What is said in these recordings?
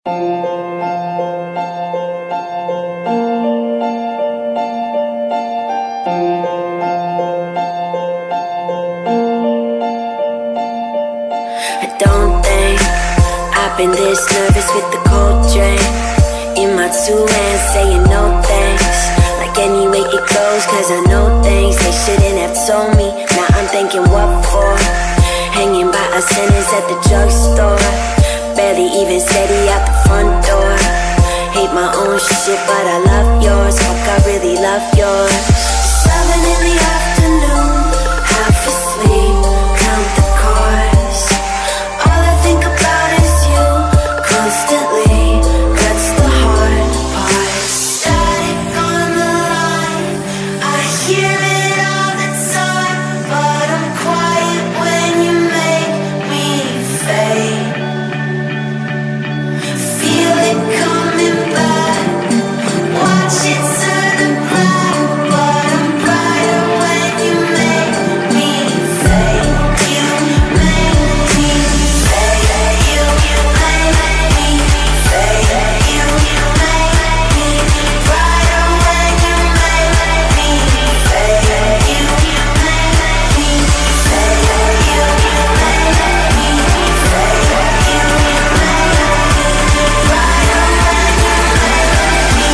don't think I've been this nervous with the cold drink in my 2 hands, saying no thanks. Like anyway it goes, cause I know things they shouldn't have told me. Now I'm thinking what for? Hanging by a sentence at the drugstore, barely even steady out the front door. Hate my own shit but I love yours. Fuck, I really love yours. 7 in the afternoon, half asleep, count the cars. All I think about is you constantly. That's the hard part. Static on the line, I hear it all the time, but I'm quiet when you make me fade. Feel it coming back, watch it turn to black, but I'm brighter when you make me fade. You make me fade. You make me fade. You make me brighter when you make me fade. You make me fade. You make me fade. You make me brighter when you make me.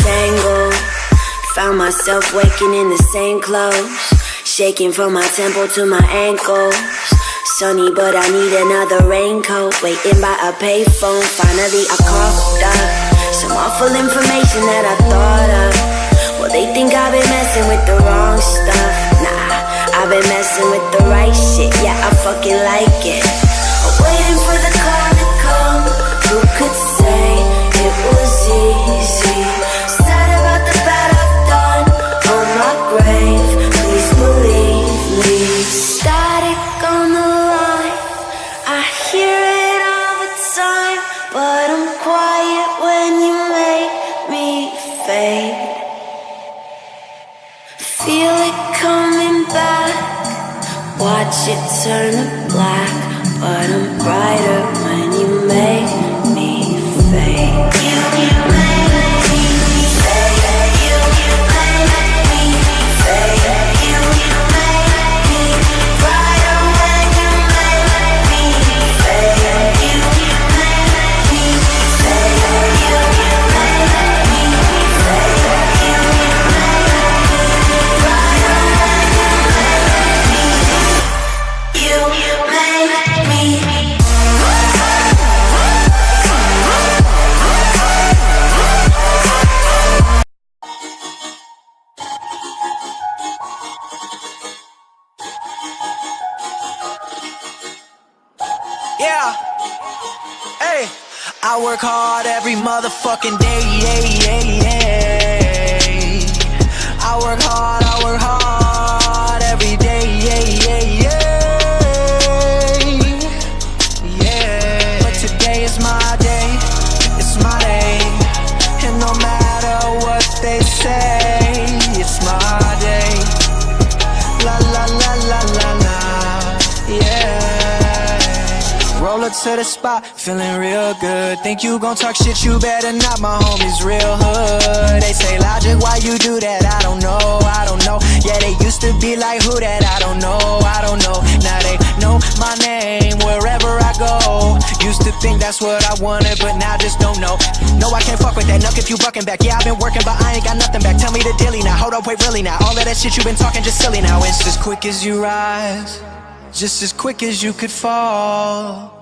Tangled, found myself waking in the same clothes, shaking from my temple to my ankles. Sunny, but I need another raincoat. Waiting by a payphone, finally I coughed up some awful information that I thought of. Well, they think I've been messing with the wrong stuff. Nah, I've been messing with the right shit. Yeah, I fucking like it. I'm waiting for the call to come. Who could say it was easy? Sad about the bad I've done on my grave. Please believe me. Static on the line, I hear it all the time, but I'm quiet when you make me fade. Feel it coming back, watch it turn to black, but I'm brighter when you make me fade. You make me fade. You make me fade. You make me brighter when you make me fade. You make me fade. You make me fade. You make me brighter when you make me. Yeah, hey, I work hard every motherfucking day, I work hard every day, But today is my day, it's my day, and no matter what they say, it's my day. La la la la la la, yeah. Roll up to the spot, feeling real good. Think you gon' talk shit, you better not, my homies real hood. They say, Logic, why you do that? I don't know, I don't know. Yeah, they used to be like, who that? I don't know, I don't know. Now they know my name wherever I go. Used to think that's what I wanted, but now just don't know. No, I can't fuck with that, nuck if you bucking back. Yeah, I've been working, but I ain't got nothing back. Tell me the dilly now, hold up, wait, really now. All of that shit you been talking just silly now. It's as quick as you rise, just as quick as you could fall.